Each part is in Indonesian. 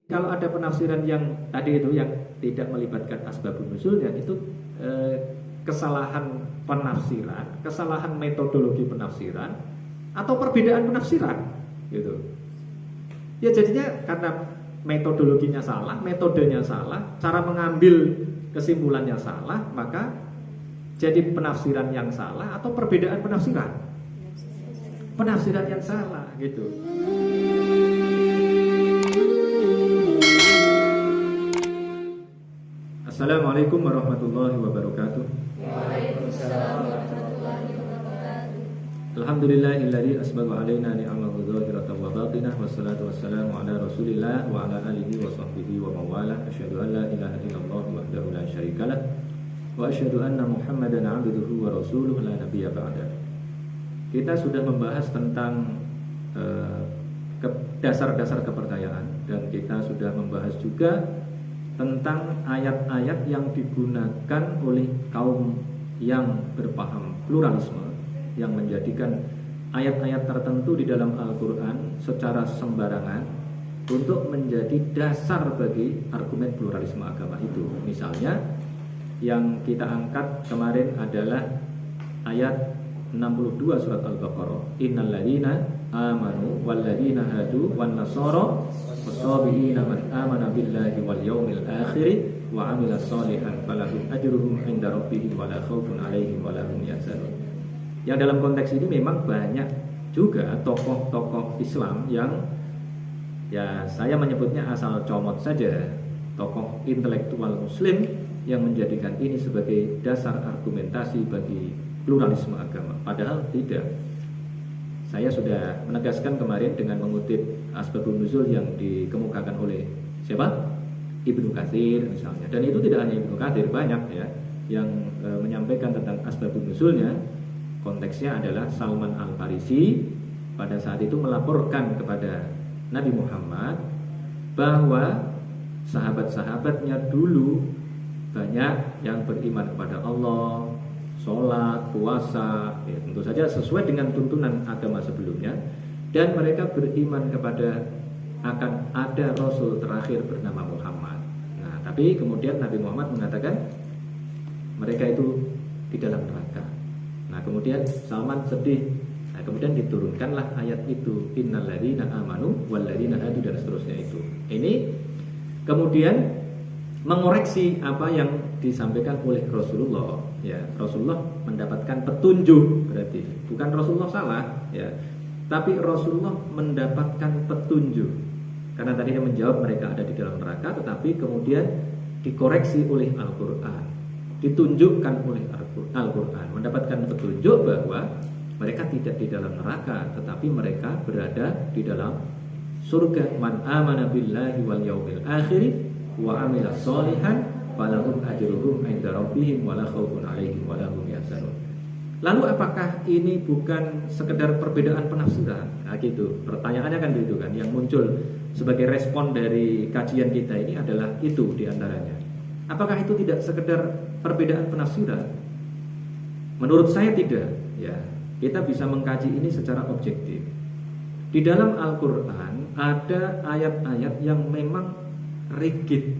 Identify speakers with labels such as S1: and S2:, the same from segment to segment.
S1: Kalau ada penafsiran yang tadi itu yang tidak melibatkan asbabun nuzul, ya itu kesalahan penafsiran, kesalahan metodologi penafsiran, atau perbedaan penafsiran, gitu. Ya jadinya karena metodologinya salah, metodenya salah, cara mengambil kesimpulannya salah, maka jadi penafsiran yang salah atau perbedaan penafsiran, penafsiran yang salah, gitu. Assalamualaikum warahmatullahi wabarakatuh.
S2: Waalaikumsalam warahmatullahi wabarakatuh.
S1: Alhamdulillahilladzi asbagha alaina ni'amahu dzahiratan wa batinah, wassalatu wassalamu ala Rasulillah wa ala alihi wa sahbihi wa mawalah. Asyhadu an la ilaha illallah wahdahu la syarikalah wa asyhadu anna Muhammadan 'abduhu wa rasuluhu la nabiyya ba'da. Kita sudah membahas tentang dasar-dasar kepercayaan, dan kita sudah membahas juga tentang ayat-ayat yang digunakan oleh kaum yang berpaham pluralisme, yang menjadikan ayat-ayat tertentu di dalam Al-Quran secara sembarangan untuk menjadi dasar bagi argumen pluralisme agama itu. Misalnya yang kita angkat kemarin adalah ayat 62 surat Al-Baqarah, innal ladzina amanu wal ladzina hadu wan nasara wasabiina man amana billahi wal yaumil akhir wa amila sholihan falahum ajruhum 'inda rabbihim wala khaufun 'alaihim wala hum yahzanun. Yang dalam konteks ini memang banyak juga tokoh-tokoh Islam yang, ya saya menyebutnya asal comot saja, tokoh intelektual muslim yang menjadikan ini sebagai dasar argumentasi bagi pluralisme agama. Padahal tidak. Saya sudah menegaskan kemarin dengan mengutip asbabun nuzul yang dikemukakan oleh siapa? Ibnu Katsir misalnya. Dan itu tidak hanya Ibnu Katsir, banyak ya yang menyampaikan tentang asbabun nuzulnya. Konteksnya adalah Salman Al-Farisi pada saat itu melaporkan kepada Nabi Muhammad bahwa sahabat-sahabatnya dulu banyak yang beriman kepada Allah, sholat, puasa, ya, tentu saja sesuai dengan tuntunan agama sebelumnya, dan mereka beriman kepada akan ada Rasul terakhir bernama Muhammad. Nah, tapi kemudian Nabi Muhammad mengatakan mereka itu di dalam neraka. Nah, kemudian Salman sedih. Nah, kemudian diturunkanlah ayat itu, innal ladzina amanu wal ladzina hadu, dan seterusnya itu. Ini kemudian mengoreksi apa yang disampaikan oleh Rasulullah. Ya, Rasulullah mendapatkan petunjuk, berarti bukan Rasulullah salah, ya, tapi Rasulullah mendapatkan petunjuk. Karena tadi dia menjawab mereka ada di dalam neraka, tetapi kemudian dikoreksi oleh Al-Quran, ditunjukkan oleh Al-Quran, mendapatkan petunjuk bahwa mereka tidak di dalam neraka, tetapi mereka berada di dalam surga. Man amana billahi wal yaumil akhir wa amila sholihan falahum ajruhum 'inda rabbihim wala khaufun 'alaihim wala hum yahzanun. Lalu apakah ini bukan sekedar perbedaan penafsiran? Nah, gitu. Pertanyaannya kan begitu kan. Yang muncul sebagai respon dari kajian kita ini adalah itu diantaranya. Apakah itu tidak sekedar perbedaan penafsiran? Menurut saya tidak. Ya, kita bisa mengkaji ini secara objektif. Di dalam Al-Quran ada ayat-ayat yang memang rigid,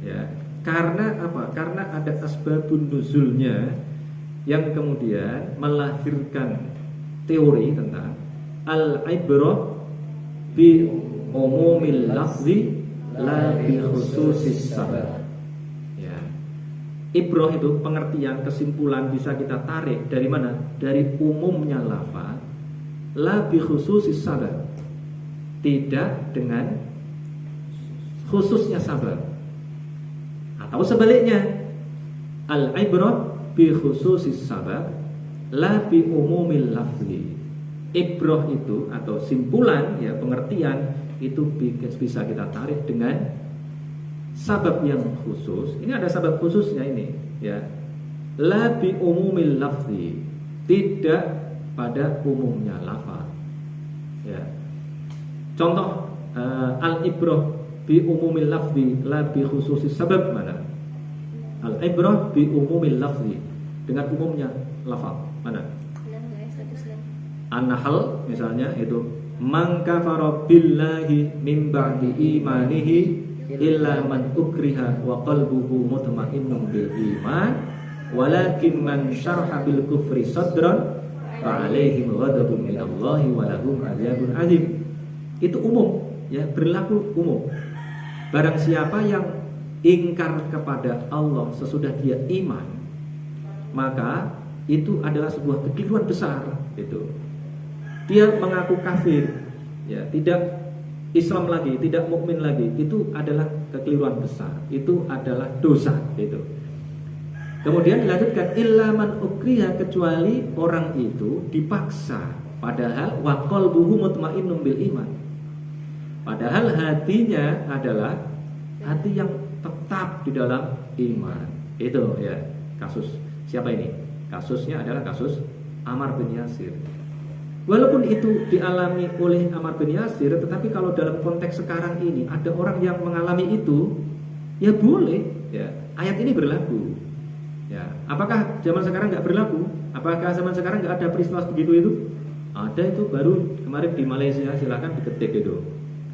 S1: ya. Karena apa? Karena ada asbabun nuzulnya yang kemudian melahirkan teori tentang al-ibrah bi umumil lafzi la bi khususis sabab. Ya. Ibrah itu pengertian, kesimpulan bisa kita tarik dari mana? Dari umumnya lafaz, la bi khususis sabab. Tidak dengan khususnya sabab. Atau sebaliknya, al-ibrah bi khususis sabab la bi umumil lafzi. Ibrah itu atau simpulan, ya, pengertian itu bisa kita tarik dengan sabab yang khusus. Ini ada sabab khususnya ini, ya. La bi umumil lafzi, tidak pada umumnya lafaz, ya. Contoh al-ibrah bi umumil lafzi la bi khususis sabab mana? Al-ibrah bi umumil lafzi, dengan umumnya lafaz mana? An-Nahl misalnya itu man kafara billahi min ba'di imanihi illa man ukriha wa qalbuhu mutmainnun bil iman walakin man syarha bil kufri sadran fa alaihim ghadabun minallahi wa lahum adzabun azim. Itu umum, ya, berlaku umum. Barang siapa yang ingkar kepada Allah sesudah dia iman, maka itu adalah sebuah kekeliruan besar. Itu dia mengaku kafir, ya, tidak Islam lagi, tidak mukmin lagi, itu adalah kekeliruan besar, itu adalah dosa. Itu kemudian dilanjutkan illa man ukriha, kecuali orang itu dipaksa, padahal wa qalbuhu mutmainnun bil iman, padahal hatinya adalah hati yang tetap di dalam iman. Itu, ya, kasus siapa ini? Kasusnya adalah kasus Ammar bin Yasir. Walaupun itu dialami oleh Ammar bin Yasir, tetapi kalau dalam konteks sekarang ini ada orang yang mengalami itu, ya boleh, ya, ayat ini berlaku. Ya, apakah zaman sekarang nggak berlaku? Apakah zaman sekarang nggak ada peristiwa begitu itu? Ada, itu baru kemarin di Malaysia, silakan diketik itu.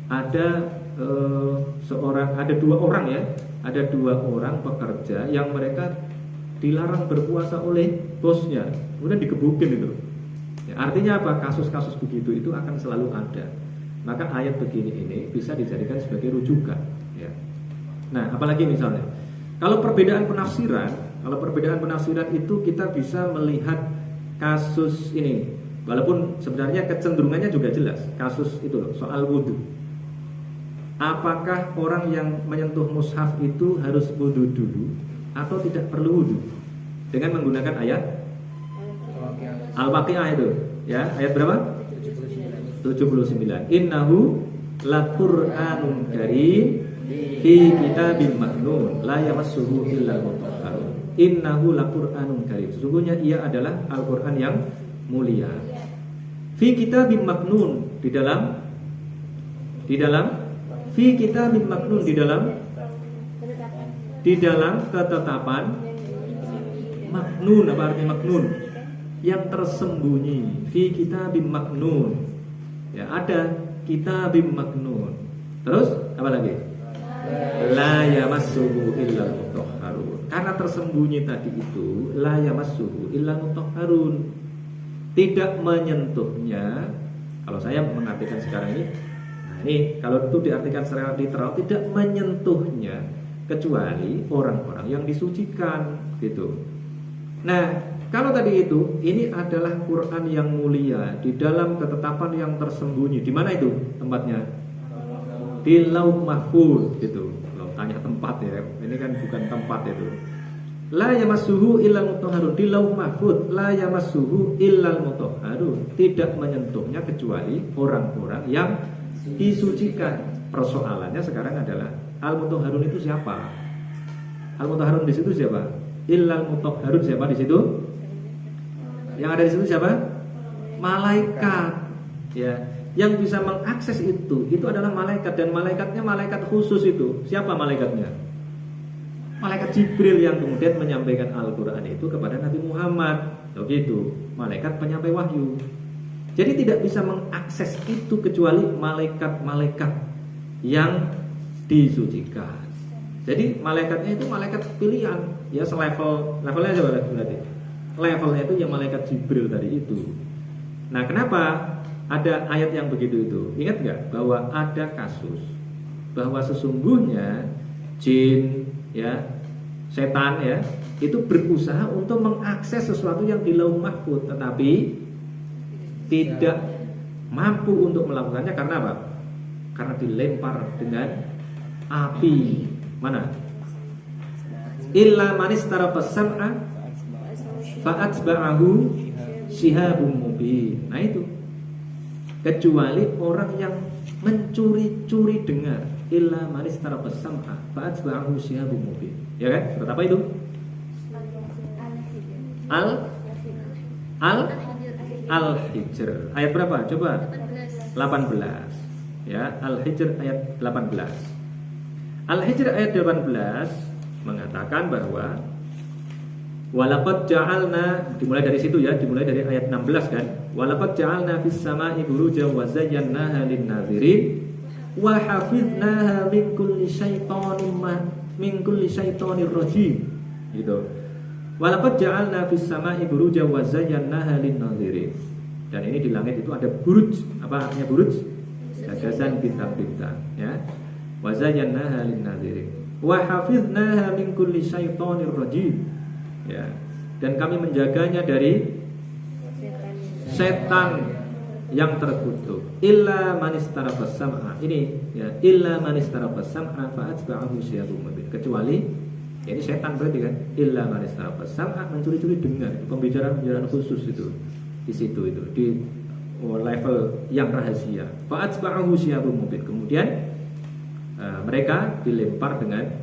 S1: Ada ada dua orang, ya, ada dua orang pekerja yang mereka dilarang berpuasa oleh bosnya, kemudian digebukin itu. Ya, artinya apa? Kasus-kasus begitu itu akan selalu ada. Maka ayat begini ini bisa dijadikan sebagai rujukan, ya. Nah, apalagi misalnya kalau perbedaan penafsiran itu kita bisa melihat kasus ini, walaupun sebenarnya kecenderungannya juga jelas. Kasus itu loh, soal wudhu. Apakah orang yang menyentuh mushaf itu harus wudhu dulu atau tidak perlu wudhu? Dengan menggunakan ayat Al-Waqiah itu, ya, ayat berapa? 79. Innahu laqur'anun karim fi kitabim maknun la yamassuhu illal mutahharun. Innahu laqur'anun karim. Sesungguhnya ia adalah Al-Qur'an yang mulia. Fi kitabim maknun, di dalam fi kitabim maknun, di dalam ketetapan maknun. Apa artinya maknun? Yang tersembunyi. Fi kitabim maknun, ya, ada kitabim maknun. Terus apa lagi? La yamassuhu illal mutahharun. Karena tersembunyi tadi itu, la yamassuhu illal mutahharun, tidak menyentuhnya. Kalau saya mengartikan sekarang ini, nah ini kalau itu diartikan secara literal, tidak menyentuhnya kecuali orang-orang yang disucikan, gitu. Nah, kalau tadi itu, ini adalah Quran yang mulia di dalam ketetapan yang tersembunyi. Di mana itu tempatnya? Di Lauh Mahfuz, gitu. Kalau tanya tempat, ya, ini kan bukan tempat itu. La yamassuhu illal mutahharun, di Lauh Mahfuz. La yamassuhu illal mutahharun, tidak menyentuhnya kecuali orang-orang yang disucikan. Persoalannya sekarang adalah al-mutahharun itu siapa? Al-mutahharun di situ siapa? Illal mutahharun siapa di situ? Yang ada di situ siapa? Malaikat, ya. Yang bisa mengakses itu adalah malaikat, dan malaikatnya malaikat khusus itu. Siapa malaikatnya? Malaikat Jibril yang kemudian menyampaikan Al-Qur'an itu kepada Nabi Muhammad. Begitu, malaikat penyampai wahyu. Jadi tidak bisa mengakses itu kecuali malaikat-malaikat yang disucikan. Jadi malaikatnya itu malaikat pilihan, ya, levelnya aja berarti. Levelnya itu yang malaikat Jibril tadi itu. Nah, kenapa ada ayat yang begitu itu? Ingat nggak bahwa ada kasus bahwa sesungguhnya jin, ya, setan, ya, itu berusaha untuk mengakses sesuatu yang di Lauh Mahfuz, tetapi tidak mampu untuk melakukannya. Karena apa? Karena dilempar dengan api. Mana? Illa manis tarafas sam'a fa'atba'ahu shihabun mubin. Nah itu, kecuali orang yang mencuri-curi dengar. Illa manis tarafas sam'a fa'atba'ahu shihabun mubin. Ya kan? Surat apa itu? Al-Hijr. Ayat berapa? Coba. 18. Ya, Al-Hijr ayat 18. Al-Hijr ayat 18 mengatakan bahwa Walaqad ja'alna, dimulai dari situ ya, dimulai dari ayat 16 kan. Walaqad ja'alna fis sama'i burujan wa zayyanaha lin-nazirin wa hafiznaha min kulli syaitonin rajim. Gitu. Walaqad ja'alna fis sama'i burujan wa zayyanaha lin-nazirin. Dan ini di langit itu ada buruj. Apa artinya buruj? Gagasan bintang-bintang ya. Wa zayyanaha lin-nazirin wa hafiznaha min kulli syaitonin rajim. Ya, dan kami menjaganya dari setan yang terkutuk. Illa manistarafas sam'a. Ini ya, illa manistarafas sam'a fa atba'ahu syihabun mubin. Kecuali ya, ini setan berarti kan. Illa manistarafas sam'a, mencuri-curi dengar. Pembicaraan khusus itu di situ itu di level yang rahasia. Fa atba'ahu syihabun mubin. Kemudian mereka dilempar dengan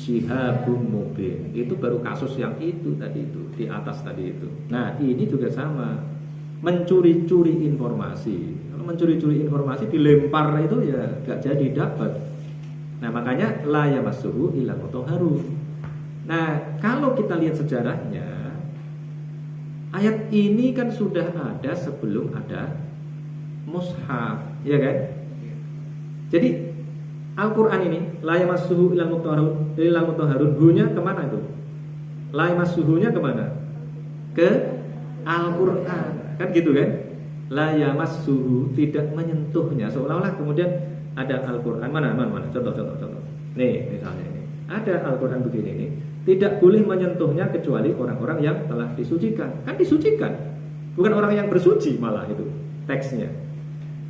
S1: Syihabun mubin. Itu baru kasus yang itu tadi itu di atas tadi itu. Nah ini juga sama, mencuri-curi informasi. Kalau mencuri-curi informasi dilempar itu ya gak jadi dapat. Nah makanya la yamassuhu illa mutahharun. Nah kalau kita lihat sejarahnya, ayat ini kan sudah ada sebelum ada mushaf, ya kan? Jadi Al-Quran ini la yamassuhu illal mutahharun, hunya kemana itu? La yamassuhunya kemana? Ke Al-Quran, kan gitu kan? La yamassuhu, tidak menyentuhnya. Seolah-olah kemudian ada Al-Quran mana? Contoh. Nih misalnya ini ada Al-Quran begini ini, tidak boleh menyentuhnya kecuali orang-orang yang telah disucikan. Kan disucikan, bukan orang yang bersuci malah itu teksnya.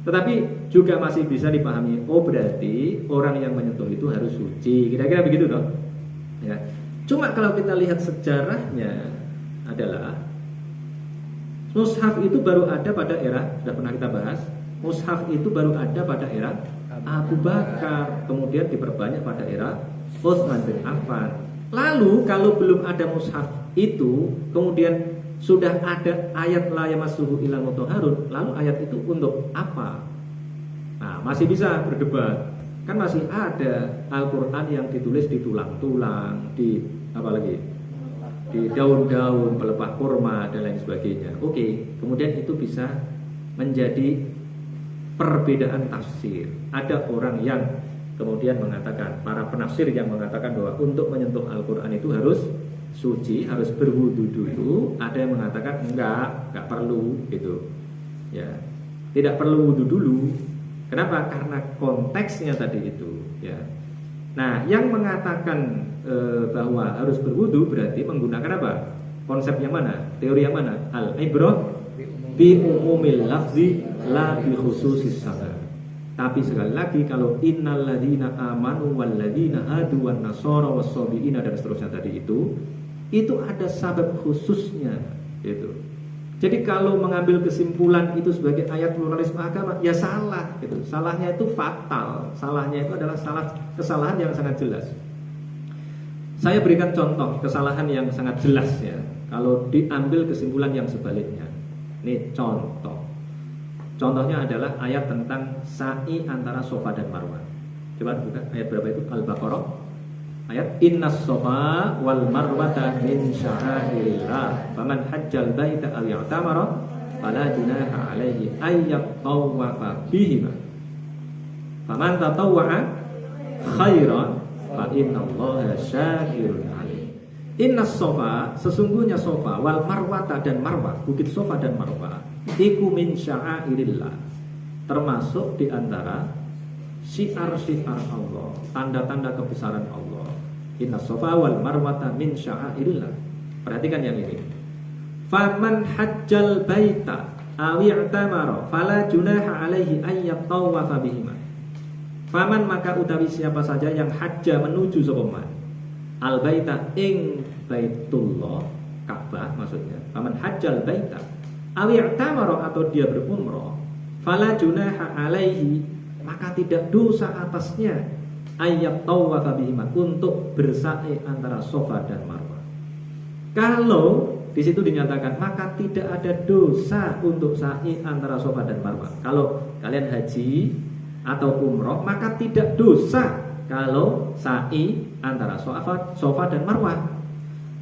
S1: Tetapi juga masih bisa dipahami, oh berarti orang yang menyentuh itu harus suci, kira-kira begitu toh ya. Cuma kalau kita lihat sejarahnya adalah mushaf itu baru ada pada era, sudah pernah kita bahas, mushaf itu baru ada pada era Abu Bakar, kemudian diperbanyak pada era Utsman bin Affan. Lalu kalau belum ada mushaf itu, kemudian sudah ada ayat la yamassuhu illal mutahharun, lalu ayat itu untuk apa? Nah, masih bisa berdebat. Kan masih ada Al-Qur'an yang ditulis di tulang-tulang, di apa lagi? Di daun-daun, pelepah kurma dan lain sebagainya. Oke, kemudian itu bisa menjadi perbedaan tafsir. Ada orang yang kemudian mengatakan, para penafsir yang mengatakan bahwa untuk menyentuh Al-Qur'an itu harus suci, harus berwudu dulu. Ada yang mengatakan enggak perlu gitu. Ya. Tidak perlu wudu dulu. Kenapa? Karena konteksnya tadi itu, ya. Nah, yang mengatakan bahwa harus berwudu berarti menggunakan apa? Konsep yang mana? Teori yang mana? Al-ibrah bi umumil lafzi la bi khususis sabab. Tapi sekali lagi kalau innal ladzina amanu wal ladzina hadu wan nasara was-sabiina dan seterusnya tadi itu ada sabab khususnya gitu. Jadi kalau mengambil kesimpulan itu sebagai ayat pluralisme agama, ya salah gitu. Salahnya itu fatal. Salahnya itu adalah kesalahan yang sangat jelas. Saya berikan contoh kesalahan yang sangat jelas ya. Kalau diambil kesimpulan yang sebaliknya. Ini contoh. Contohnya adalah ayat tentang sa'i antara Safa dan Marwah. Coba buka ayat berapa itu? Al-Baqarah. Ayat innas safa wal marwata min sya'airillah faman hajjal baita aw i'tamara fala junaha alaihi ay yatawafa bihima faman tatawwa'a khairan fa innallaha syakirun alim. Innas safa, sesungguhnya Safa wal marwata dan Marwah, bukit Safa dan Marwah, iku min sya'airillah, termasuk di antara syiar-syiar Allah, tanda-tanda kebesaran Allah. Inna Safa wal marwata min sya'airillah. Perhatikan yang ini. Faman hajjal baita aw i'tamara fala junaha alaihi ay yatawafa bihima. Faman, maka utawi siapa saja yang hajja menuju sapa man al baita ing Baitullah, Ka'bah maksudnya. Faman hajjal baita aw i'tamara, atau dia berumrah, fala junaha alaihi, maka tidak dosa atasnya ayat tawafa bihima, untuk bersa'i antara Safa dan Marwah. Kalau di situ dinyatakan maka tidak ada dosa untuk sa'i antara Safa dan Marwah. Kalau kalian haji atau umroh, maka tidak dosa kalau sa'i antara Safa dan Marwah.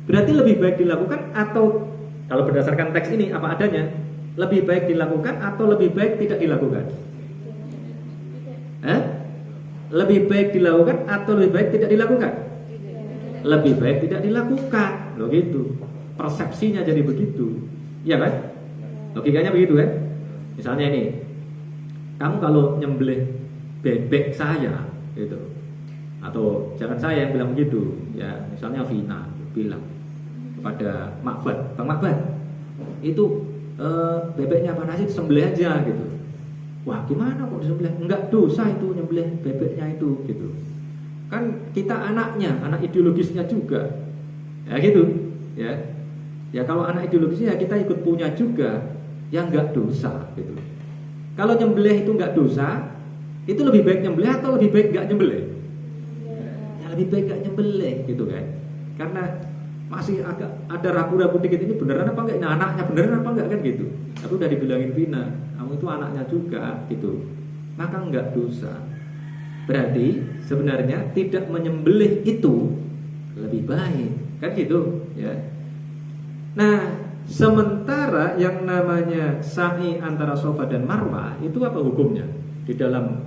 S1: Berarti lebih baik dilakukan atau kalau berdasarkan teks ini apa adanya, lebih baik dilakukan atau lebih baik tidak dilakukan? Lebih baik dilakukan atau lebih baik tidak dilakukan? Lebih baik tidak dilakukan. Loh gitu. Persepsinya jadi begitu. Iya kan? Logikanya begitu kan? Misalnya ini, kamu kalau nyembelih bebek saya gitu, atau jangan saya yang bilang begitu, ya misalnya Vina bilang kepada Makbat, Bang Makbat, itu bebeknya apa nasi disembelih aja gitu. Wah gimana kok disembelih? Enggak dosa itu nyembelih bebeknya itu gitu. Kan kita anaknya, anak ideologisnya juga, ya gitu, ya. Ya kalau anak ideologisnya ya kita ikut punya juga, ya enggak dosa gitu. Kalau nyembelih itu enggak dosa, itu lebih baik nyembelih atau lebih baik enggak nyembelih? Ya lebih baik enggak nyembelih gitu kan. Karena masih agak ada ragu-ragu dikit, ini beneran apa enggak? Nah anaknya beneran apa enggak kan gitu. Tapi udah dibilangin Vina, kamu itu anaknya juga gitu. Maka enggak dosa. Berarti sebenarnya tidak menyembelih itu lebih baik, kan gitu ya. Nah, sementara yang namanya sa'i antara Safa dan Marwah itu apa hukumnya? Di dalam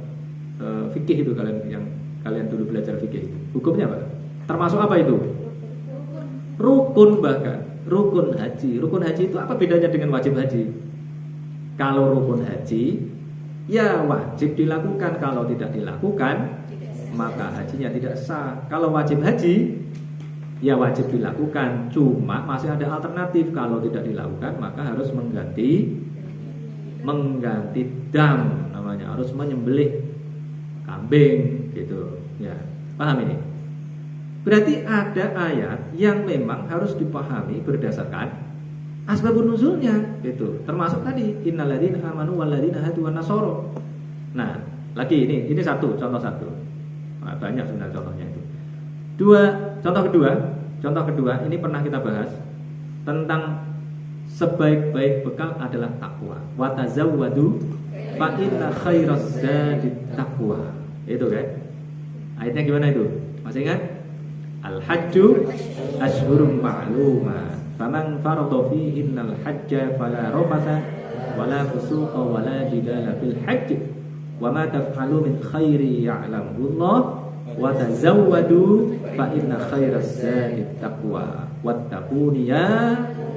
S1: fikih itu kalian dulu belajar fikih itu. Hukumnya apa? Termasuk apa itu? Rukun bahkan, rukun haji. Rukun haji itu apa bedanya dengan wajib haji? Kalau rukun haji ya wajib dilakukan, kalau tidak dilakukan maka hajinya tidak sah. Kalau wajib haji ya wajib dilakukan, cuma masih ada alternatif. Kalau tidak dilakukan maka harus mengganti dam, namanya harus menyembelih kambing gitu ya. Paham ini? Berarti ada ayat yang memang harus dipahami berdasarkan asbabun nuzulnya gitu. Termasuk tadi innalladzina amanu walladzina hadu wan nasara. Nah, lagi ini contoh satu. Nah, banyak sebenarnya contohnya itu. Contoh kedua ini pernah kita bahas tentang sebaik-baik bekal adalah takwa. Wa tazawwadu fa inna khairaz zadi taqwa. Itu kan? Ayatnya gimana itu? Masih ingat? Al-hajju ashhurum ma'lumat. Faman farada fihinnal hajja fala rafasa wala fusuqa wala jidala fil hajj. Wa ma taf'alu min khairi ya'lamuhu Allah. Wa tazawwadu fa inna khairaz zadi taqwa wattaquni ya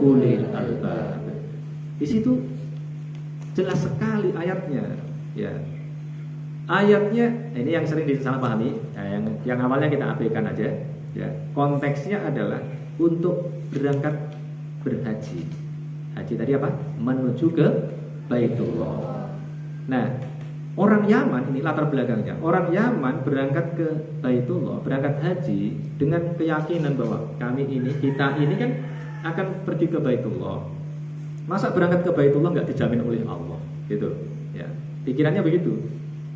S1: ulil albab. Di situ jelas sekali ayatnya, ya. Ayatnya ini yang sering disalahpahami, yang awalnya kita abaikan aja, ya. Konteksnya adalah untuk berangkat berhaji. Haji tadi apa? Menuju ke Baitullah. Nah, orang Yaman ini latar belakangnya. Orang Yaman berangkat ke Baitullah, berangkat haji dengan keyakinan bahwa kita ini kan akan pergi ke Baitullah. Masa berangkat ke Baitullah nggak dijamin oleh Allah, gitu. Ya, pikirannya begitu.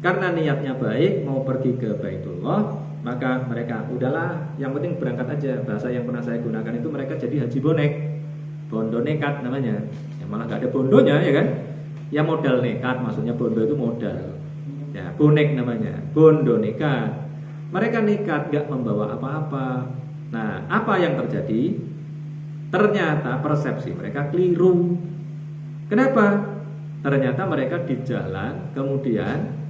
S1: Karena niatnya baik, mau pergi ke Baitullah, maka mereka udahlah, yang penting berangkat aja. Bahasa yang pernah saya gunakan itu mereka jadi haji bonek, bondo nekat namanya. Ya, malah nggak ada bondonya ya kan? Ya modal nekat, maksudnya bondo itu modal. Ya, bonek namanya, bondo nekat. Mereka nekat, gak membawa apa-apa. Nah, apa yang terjadi? Ternyata persepsi mereka keliru. Kenapa? Ternyata mereka di jalan kemudian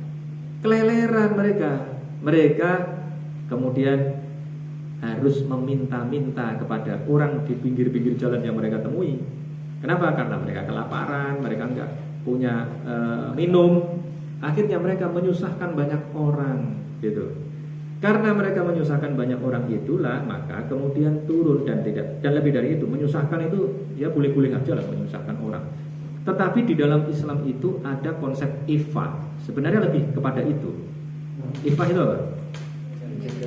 S1: keleleran Mereka kemudian harus meminta-minta kepada orang di pinggir-pinggir jalan yang mereka temui. Kenapa? Karena mereka kelaparan, mereka nggak punya minum. Akhirnya mereka menyusahkan banyak orang, gitu. Karena mereka menyusahkan banyak orang itulah, maka kemudian turun dan lebih dari itu, menyusahkan itu ya boleh-boleh aja lah menyusahkan orang. Tetapi di dalam Islam itu ada konsep ifah. Sebenarnya lebih kepada itu. Ifah itu apa?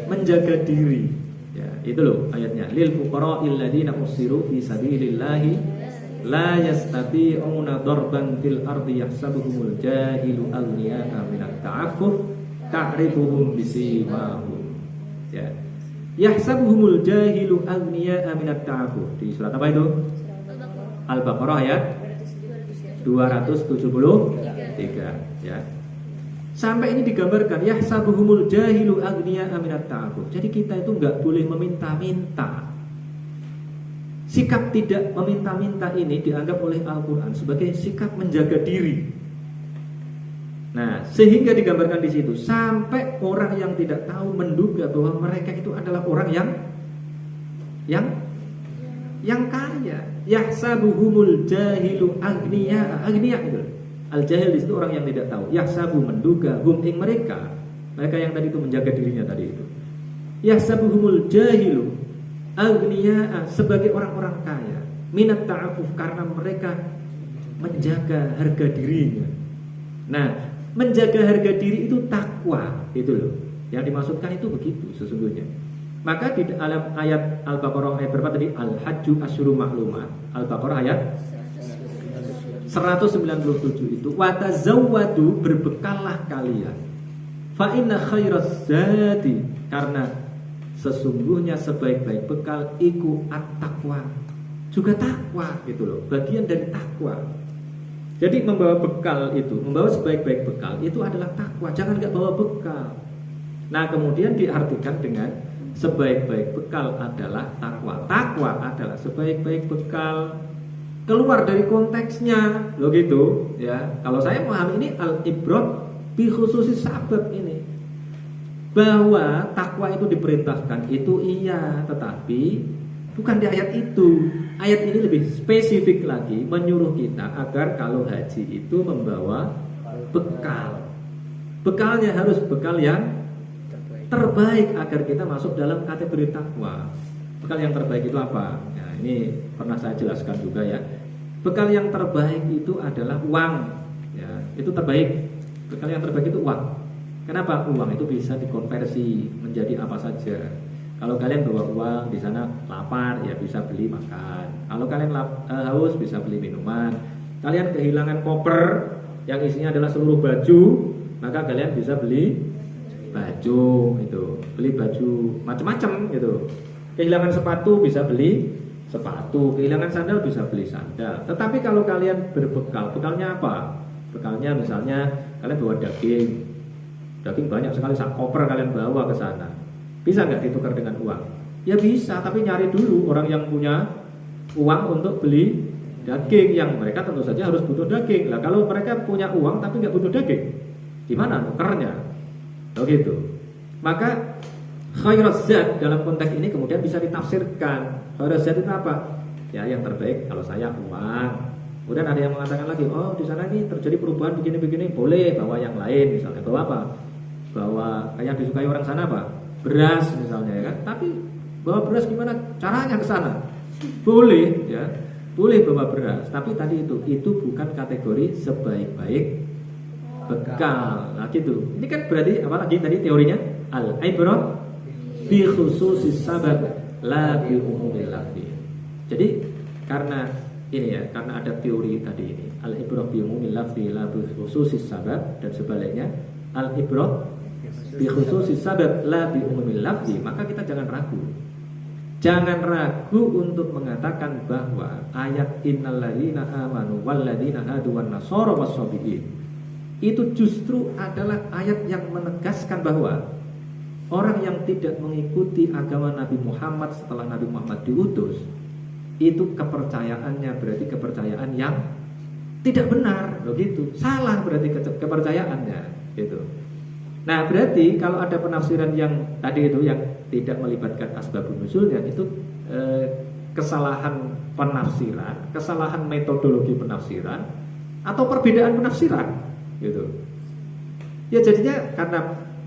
S1: Menjaga diri. Ya, itu loh ayatnya. Lil fuqara'il ladzina usiru fi sabilillahi la yastati'una darban fil ardi yahsabuhumul jahilu aghniya'a minat ta'affuf ta'rifuhum bisimahum. Ya. Yahsabuhumul jahilu aghniya'a minat ta'affuf. Di surat apa itu? Al-Baqarah ayat 273 ya. Sampai ini digambarkan yahsabuhumul jahilu aghniya'a minat ta'affuf. Jadi kita itu enggak boleh meminta-minta. sikap tidak meminta-minta ini dianggap oleh Al-Quran sebagai sikap menjaga diri. Nah, sehingga digambarkan di situ sampai orang yang tidak tahu menduga bahwa mereka itu adalah orang yang kaya. Yahsabuhumul jahilu agniya itu. Al-jahil di situ orang yang tidak tahu. Yahsabu menduga hum ing mereka yang tadi itu menjaga dirinya tadi itu. Yahsabuhumul jahilu agniya sebagai orang-orang kaya. Minat ta'afuf karena mereka menjaga harga dirinya. Nah, menjaga harga diri itu takwa, itu loh. Yang dimaksudkan itu begitu sesungguhnya. Maka di dalam ayat Al-Baqarah ayat berapa tadi? Al-Hajju asyhurun ma'lumat. Al-Baqarah ayat 197 itu watazawwadu berbekallah kalian. Fa inna khairaz zadi karena sesungguhnya sebaik-baik bekal iku at-taqwa. Juga takwa gitu loh, bagian dari takwa. Jadi membawa bekal itu, membawa sebaik-baik bekal itu adalah takwa. Jangan enggak bawa bekal. Nah, kemudian diartikan dengan sebaik-baik bekal adalah takwa. Takwa adalah sebaik-baik bekal. Keluar dari konteksnya, loh gitu, ya. Kalau saya memahami ini al-ibrah bi khususi sabab ini. Bahwa takwa itu diperintahkan itu iya, tetapi bukan di ayat itu. Ayat ini lebih spesifik lagi menyuruh kita agar kalau haji itu membawa bekal. Bekalnya harus bekal yang terbaik agar kita masuk dalam kategori takwa. Bekal yang terbaik itu apa? Nah, ini pernah saya jelaskan juga ya. Bekal yang terbaik itu adalah uang. Ya, itu terbaik. Bekal yang terbaik itu uang. Kenapa? Uang itu bisa dikonversi menjadi apa saja. Kalau kalian bawa uang di sana lapar, ya bisa beli makan. Kalau kalian haus, bisa beli minuman. Kalian kehilangan koper yang isinya adalah seluruh baju, maka kalian bisa beli baju itu, beli baju macam-macam gitu. Kehilangan sepatu bisa beli sepatu, kehilangan sandal bisa beli sandal. Tetapi kalau kalian berbekal, bekalnya apa? Bekalnya misalnya kalian bawa daging banyak sekali, sak koper kalian bawa ke sana. Bisa nggak ditukar dengan uang? Ya bisa, tapi nyari dulu orang yang punya uang untuk beli daging, yang mereka tentu saja harus butuh daging. Lah kalau mereka punya uang tapi nggak butuh daging, gimana nukernya? Begitu. Maka khairaz zat dalam konteks ini kemudian bisa ditafsirkan. Khairaz zat itu apa? Ya yang terbaik kalau saya uang. Kemudian ada yang mengatakan lagi, oh di sana ini terjadi perubahan begini-begini, boleh bawa yang lain misalnya. Bawa apa? Bawa kayak disukai orang sana apa? Beras misalnya ya kan. Tapi bawa beras gimana caranya ke sana? Boleh ya. Boleh bawa beras, tapi tadi itu bukan kategori sebaik-baik bekal. Nah gitu. Ini kan berarti apa lagi tadi teorinya? Al-ibrah bi khususis sabab la bi umumil lafzi. Jadi karena ini ya, karena ada teori tadi ini, al-ibrah bi umumil lafzi la bi khususis sabab, dan sebaliknya al-ibrah bi khususis sabab la bi umumil lafzi, maka kita jangan ragu. Jangan ragu untuk mengatakan bahwa ayat innalladzina amanu walladzina hadu wan nasara was-sabiin itu justru adalah ayat yang menegaskan bahwa orang yang tidak mengikuti agama Nabi Muhammad setelah Nabi Muhammad diutus, itu kepercayaannya berarti kepercayaan yang tidak benar, begitu. Salah berarti kepercayaannya, gitu. Nah, berarti kalau ada penafsiran yang tadi itu yang tidak melibatkan asbabun nuzulnya, itu kesalahan penafsiran, kesalahan metodologi penafsiran, atau perbedaan penafsiran, gitu. Ya jadinya karena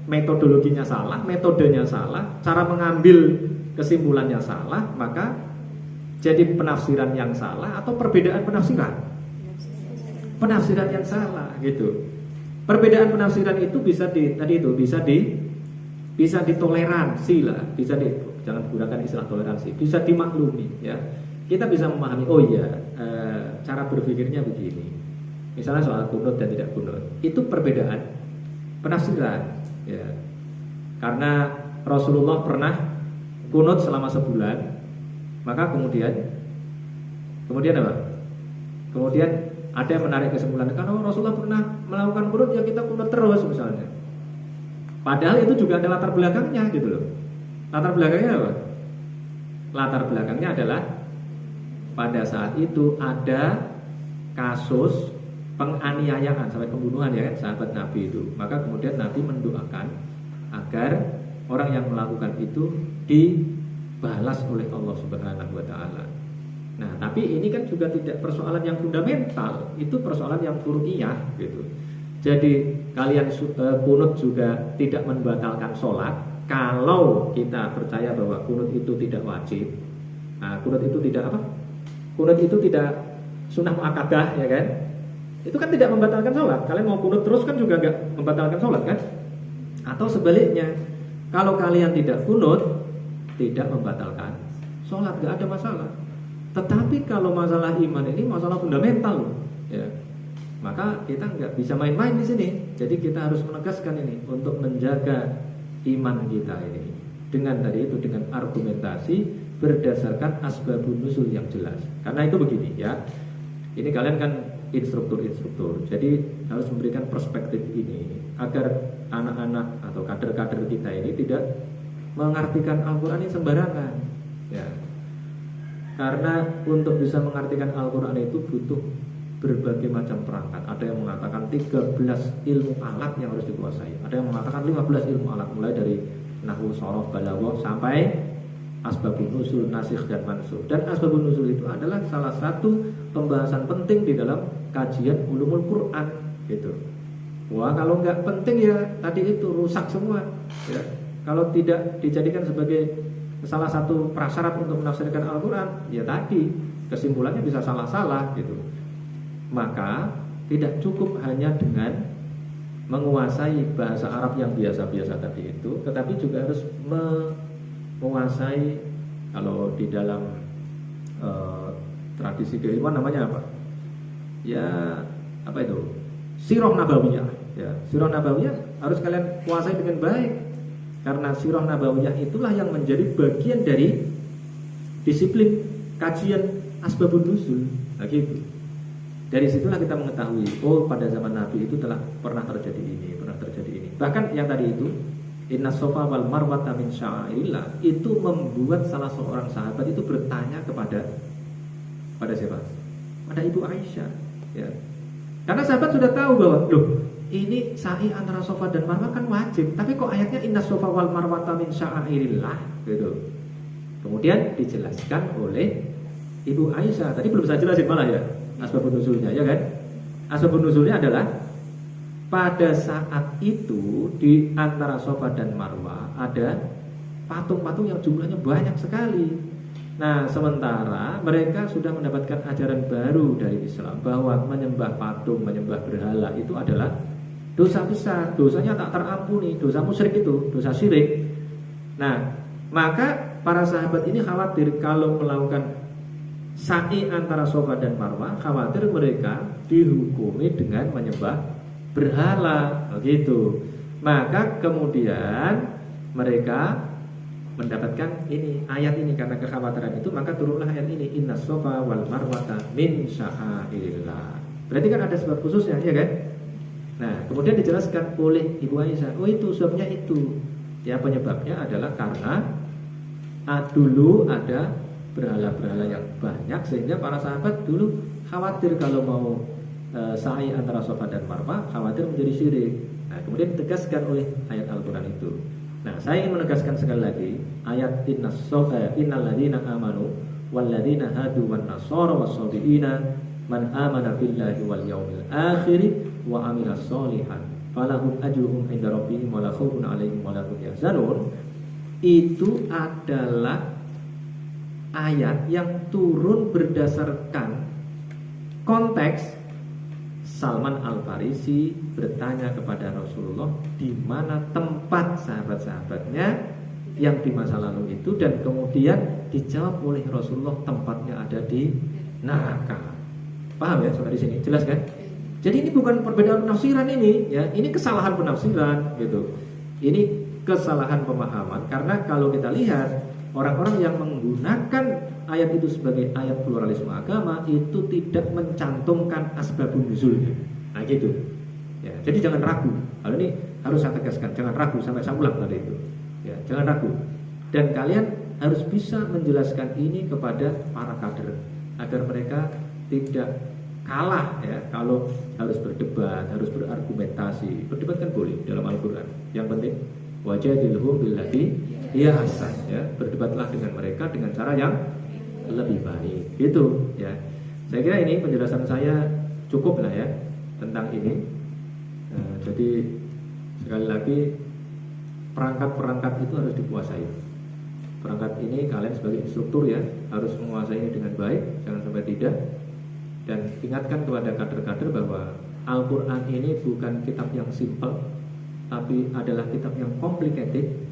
S1: metodologinya salah, metodenya salah, cara mengambil kesimpulannya salah, maka jadi penafsiran yang salah atau perbedaan penafsiran. Penafsiran yang salah, gitu. Perbedaan penafsiran itu bisa ditoleransi lah, jangan gunakan istilah toleransi, bisa dimaklumi ya. Kita bisa memahami, oh iya, cara berpikirnya begini. Misalnya soal kunut dan tidak kunut, itu perbedaan penafsiran ya. Karena Rasulullah pernah kunut selama sebulan, maka kemudian apa? Kemudian ada yang menarik kesimpulan, kalau Rasulullah pernah melakukan kunut, ya kita kunut terus misalnya. Padahal itu juga ada latar belakangnya gitu loh. Latar belakangnya apa? Latar belakangnya adalah pada saat itu ada kasus penganiayaan sampai pembunuhan ya kan sahabat Nabi itu. Maka kemudian Nabi mendoakan agar orang yang melakukan itu dibalas oleh Allah Subhanahu wa taala. Nah, tapi ini kan juga tidak persoalan yang fundamental, itu persoalan yang furu'iyah gitu. Jadi kalian kunut juga tidak membatalkan sholat kalau kita percaya bahwa kunut itu tidak wajib. Nah, kunut itu tidak apa? Kunut itu tidak sunnah muakkadah ya kan? Itu kan tidak membatalkan sholat. Kalian mau kunut terus kan juga nggak membatalkan sholat kan? Atau sebaliknya, kalau kalian tidak kunut tidak membatalkan sholat, nggak ada masalah. Tetapi kalau masalah iman ini masalah fundamental, ya, maka kita nggak bisa main-main di sini. Jadi kita harus menegaskan ini untuk menjaga iman kita ini dengan tadi itu dengan argumentasi berdasarkan asbabun nuzul yang jelas. Karena itu begini ya, ini kalian kan instruktur, jadi harus memberikan perspektif ini agar anak-anak atau kader-kader kita ini tidak mengartikan Al-Quran ini sembarangan, ya. Karena untuk bisa mengartikan Al-Quran itu butuh berbagai macam perangkat. Ada yang mengatakan 13 ilmu alat yang harus dikuasai. Ada yang mengatakan 15 ilmu alat, mulai dari nahwu, shorof, balaghah sampai asbabun nuzul, nasikh dan mansukh. Dan asbabun nuzul itu adalah salah satu pembahasan penting di dalam kajian ulumul Quran gitu. Wah, kalau nggak penting ya tadi itu rusak semua ya. Kalau tidak dijadikan sebagai salah satu prasyarat untuk menafsirkan Al-Quran, ya tadi kesimpulannya bisa salah-salah gitu. Maka tidak cukup hanya dengan menguasai bahasa Arab yang biasa-biasa tadi itu, tetapi juga harus menguasai, kalau di dalam tradisi keilmuan namanya apa? Ya apa itu? Sirah nabawiyah. Ya, sirah nabawiyah harus kalian kuasai dengan baik. Karena sirah nabawiyah itulah yang menjadi bagian dari disiplin kajian asbabun nuzul. Nah gitu. Dari situlah kita mengetahui, oh pada zaman Nabi itu telah pernah terjadi ini, pernah terjadi ini. Bahkan yang tadi itu, inna sofa wal marwata min sya'airillah, itu membuat salah seorang sahabat itu bertanya pada siapa? Pada Ibu Aisyah. Ya. Karena sahabat sudah tahu bahwa, loh, ini sa'i antara sofa dan marwah kan wajib, tapi kok ayatnya inna sofa wal marwata min sya'airillah gitu. Kemudian dijelaskan oleh Ibu Aisyah. Tadi belum saya jelasin malah ya asbabun nuzulnya ya kan. Asbabun nuzulnya adalah pada saat itu di antara sofa dan marwah ada patung-patung yang jumlahnya banyak sekali. Nah, sementara mereka sudah mendapatkan ajaran baru dari Islam bahwa menyembah patung, menyembah berhala itu adalah dosa besar, dosanya tak terampuni, dosa musyrik itu, dosa syirik. Nah, maka para sahabat ini khawatir kalau melakukan sa'i antara sofa dan marwah, khawatir mereka dihukumi dengan menyembah berhala, begitu. Maka kemudian mereka mendapatkan ini ayat ini, karena kekhawatiran itu maka turunlah ayat ini, innas sofa wal marwata min sya'airillah. Berarti kan ada sebab khususnya, ya kan? Nah, kemudian dijelaskan oleh Ibu Aisyah, oh itu sebabnya itu. Ya, penyebabnya adalah karena dulu ada berhala-berhala yang banyak, sehingga para sahabat dulu khawatir kalau mau sa'i antara sofa dan marwah, khawatir menjadi syirik. Nah, kemudian ditegaskan oleh ayat Al-Quran itu. Nah, saya ingin menegaskan sekali lagi ayat innal ladzina amanu wal ladzina hadu wan nasara was-sabiina man amana billahi wal yaumil akhir wa amila sholihan falahum ajruhum inda rabbihim wa la khaufun 'alaihim wa la hum yahzanun. Itu adalah ayat yang turun berdasarkan konteks Salman Al-Farisi bertanya kepada Rasulullah di mana tempat sahabat-sahabatnya yang di masa lalu itu, dan kemudian dijawab oleh Rasulullah tempatnya ada di neraka. Paham ya sampai di sini? Jelas kan? Jadi ini bukan perbedaan penafsiran ini, ya. Ini kesalahan penafsiran gitu. Ini kesalahan pemahaman, karena kalau kita lihat orang-orang yang menggunakan ayat itu sebagai ayat pluralisme agama itu tidak mencantumkan asbabun nuzulnya. Nah gitu. Ya, jadi jangan ragu. Hal ini harus saya tegaskan, jangan ragu sampai saya ulang tadi itu. Ya, jangan ragu. Dan kalian harus bisa menjelaskan ini kepada para kader agar mereka tidak kalah ya kalau harus berdebat, harus berargumentasi. Berdebat kan boleh dalam Al-Qur'an. Yang penting wajadilhum billati hiya ahsan ya. Berdebatlah dengan mereka dengan cara yang lebih baik. Gitu ya. Saya kira ini penjelasan saya cukup lah ya tentang ini. Jadi sekali lagi perangkat-perangkat itu harus dikuasai. Perangkat ini kalian sebagai instruktur ya harus menguasai ini dengan baik, jangan sampai tidak. Dan ingatkan kepada kader-kader bahwa Al-Quran ini bukan kitab yang simple, tapi adalah kitab yang complicated.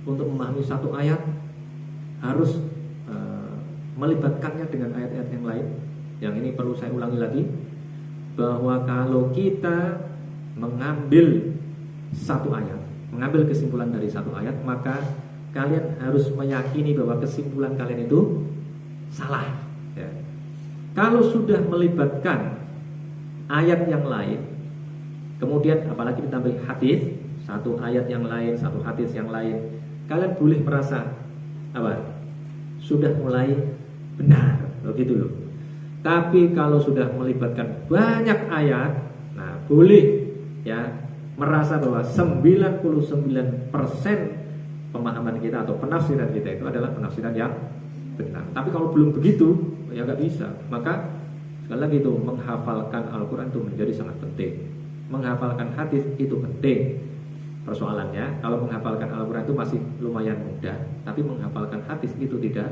S1: Untuk memahami satu ayat harus melibatkannya dengan ayat-ayat yang lain. Yang ini perlu saya ulangi lagi, bahwa kalau kita mengambil satu ayat, mengambil kesimpulan dari satu ayat, maka kalian harus meyakini bahwa kesimpulan kalian itu salah ya. Kalau sudah melibatkan ayat yang lain, kemudian apalagi ditambah hadis, satu ayat yang lain, satu hadis yang lain, kalian boleh merasa apa? Sudah mulai benar, begitu loh. Tapi kalau sudah melibatkan banyak ayat, nah boleh ya merasa bahwa 99% pemahaman kita atau penafsiran kita itu adalah penafsiran yang benar. Tapi kalau belum begitu, ya nggak bisa. Maka sekali lagi itu menghafalkan Al-Quran itu menjadi sangat penting. Menghafalkan hadis itu penting. Persoalannya kalau menghafalkan Al-Quran itu masih lumayan mudah, tapi menghafalkan hadis itu tidak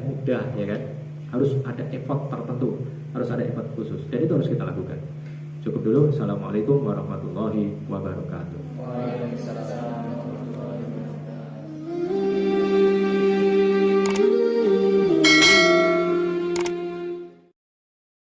S1: mudah ya kan. Harus ada effort tertentu, harus ada effort khusus. Dan itu harus kita lakukan. Cukup dulu. Assalamualaikum warahmatullahi wabarakatuh.
S2: Waalaikumsalam.